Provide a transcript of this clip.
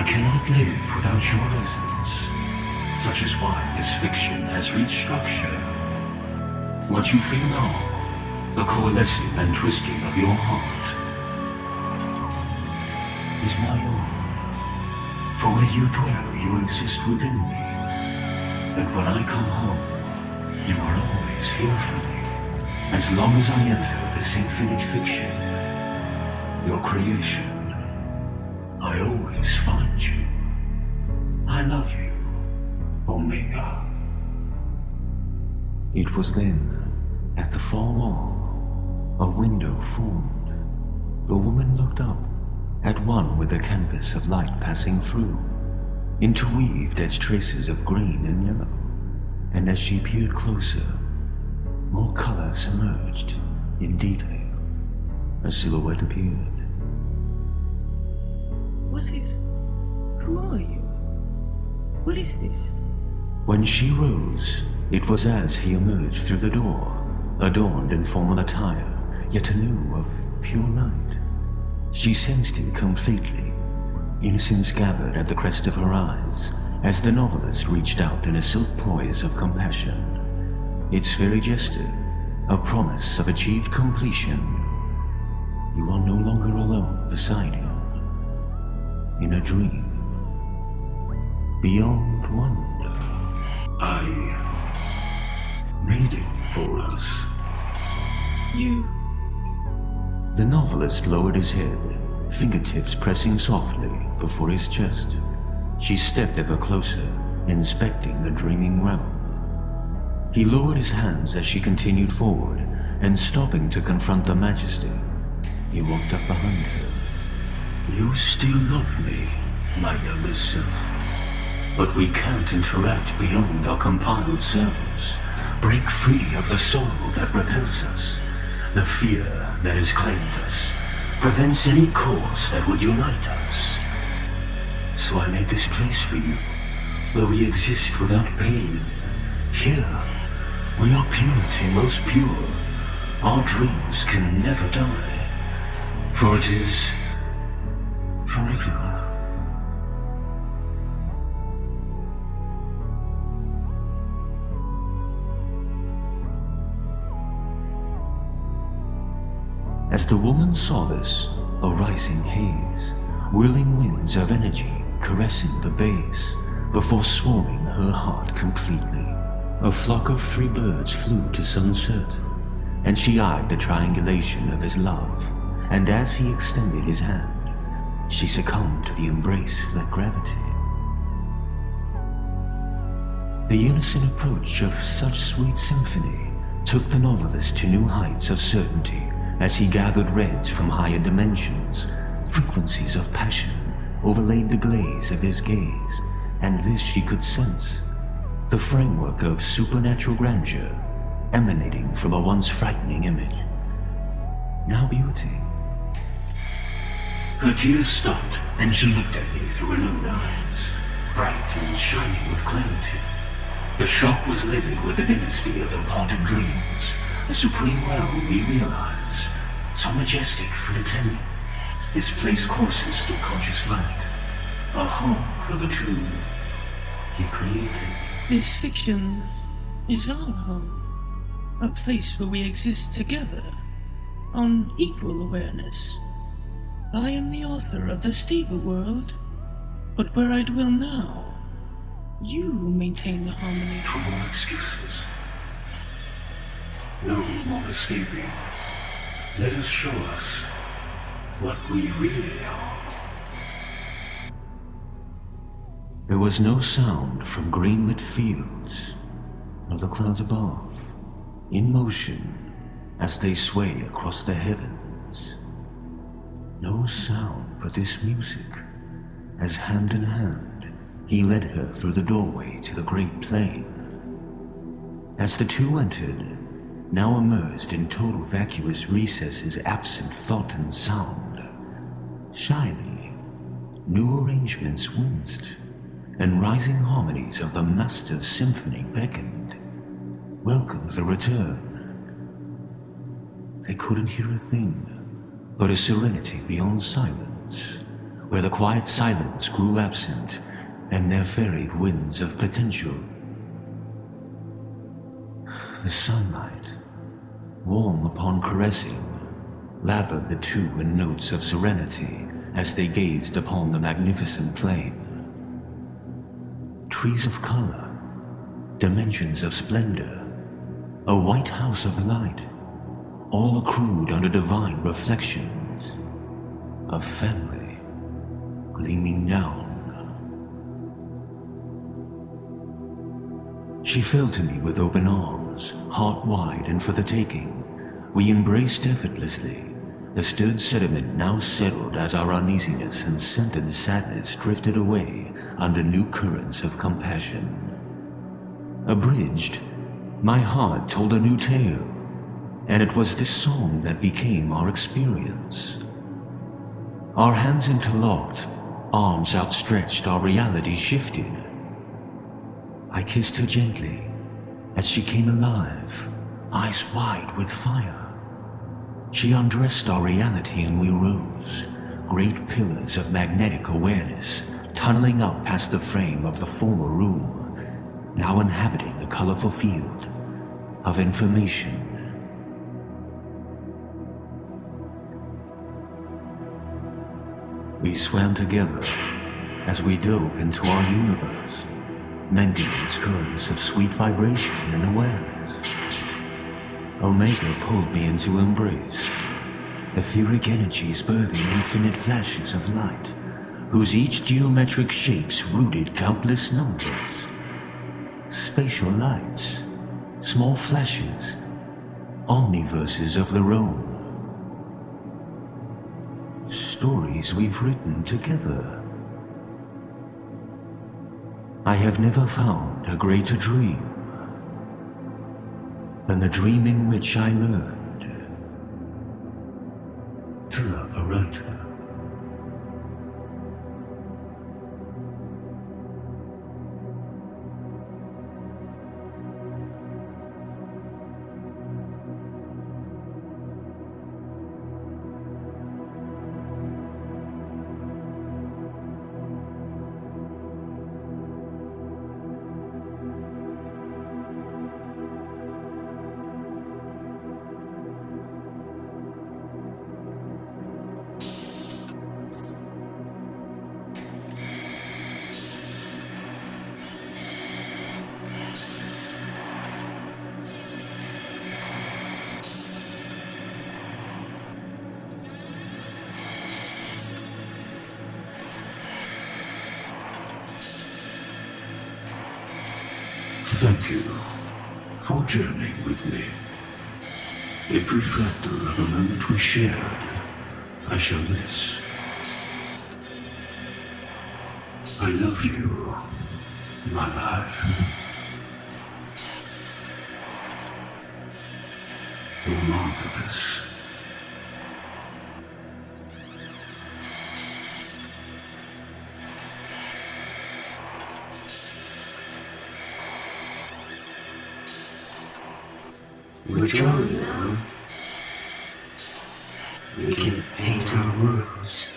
I cannot live without your essence. Such is why this fiction has reached structure. What you feel now, the coalescing and twisting of your heart, is my own. For where you dwell, you exist within me. And when I come home, you are always here for me. As long as I enter this infinite fiction, your creation, I always find you. I love you, Omega. It was then, at the far wall, a window formed. The woman looked up, at one with the canvas of light passing through, interweaved as traces of green and yellow, and as she peered closer, more colors emerged in detail. A silhouette appeared. Who are you? What is this? When she rose, it was as he emerged through the door, adorned in formal attire, yet anew of pure light. She sensed him completely. Innocence gathered at the crest of her eyes as the novelist reached out in a silk poise of compassion. Its very gesture, a promise of achieved completion. You are no longer alone beside him. In a dream, beyond wonder, I made it for us. You... The novelist lowered his head, fingertips pressing softly before his chest. She stepped ever closer, inspecting the dreaming realm. He lowered his hands as she continued forward, and stopping to confront the majesty, he walked up behind her. You still love me, my younger self. But we can't interact beyond our compiled selves. Break free of the soul that repels us. The fear that has claimed us prevents any course that would unite us. So I made this place for you, where we exist without pain. Here, we are purity most pure. Our dreams can never die, for it is forever. As the woman saw this, a rising haze, whirling winds of energy caressing the base, before swarming her heart completely. A flock of 3 birds flew to sunset, and she eyed the triangulation of his love, and as he extended his hand, she succumbed to the embrace that gravity. The innocent approach of such sweet symphony took the novelist to new heights of certainty as he gathered reds from higher dimensions. Frequencies of passion overlaid the glaze of his gaze, and this she could sense, the framework of supernatural grandeur emanating from a once frightening image, now beauty. Her tears stopped, and she looked at me through her own eyes, bright and shining with clarity. The shock was livid with the dynasty of imparted dreams, the supreme realm we realize, so majestic for the tender. This place courses through conscious light, a home for the true he created. This fiction is our home, a place where we exist together, on equal awareness. I am the author of the stable world, but where I dwell now, you maintain the harmony. No more excuses. No more escaping. Let us show us what we really are. There was no sound from greenlit fields, nor the clouds above, in motion as they sway across the heavens. No sound but this music, as hand in hand, he led her through the doorway to the great plain. As the two entered, now immersed in total vacuous recesses absent thought and sound, shyly, new arrangements winced, and rising harmonies of the master's symphony beckoned, welcomed the return. They couldn't hear a thing, but a serenity beyond silence, where the quiet silence grew absent and there ferried winds of potential. The sunlight, warm upon caressing, lathered the two in notes of serenity as they gazed upon the magnificent plain. Trees of color, dimensions of splendor, a white house of light, all accrued under divine reflections, a family gleaming down. She fell to me with open arms, heart wide and for the taking. We embraced effortlessly. The stirred sediment now settled as our uneasiness and scented sadness drifted away under new currents of compassion. Abridged, my heart told a new tale, and it was this song that became our experience. Our hands interlocked, arms outstretched, our reality shifted. I kissed her gently as she came alive, eyes wide with fire. She undressed our reality and we rose, great pillars of magnetic awareness, tunneling up past the frame of the former room, now inhabiting a colorful field of information. We swam together as we dove into our universe, mending its currents of sweet vibration and awareness. Omega pulled me into embrace, etheric energies birthing infinite flashes of light, whose each geometric shapes rooted countless numbers. Spatial lights, small flashes, omniverses of their own. Stories we've written together. I have never found a greater dream than the dream in which I learned to love a writer. Thank you for journeying with me. Every fractal of a moment we shared, I shall miss. I love you, my life. You're marvelous. Rejoin now. We can paint our worlds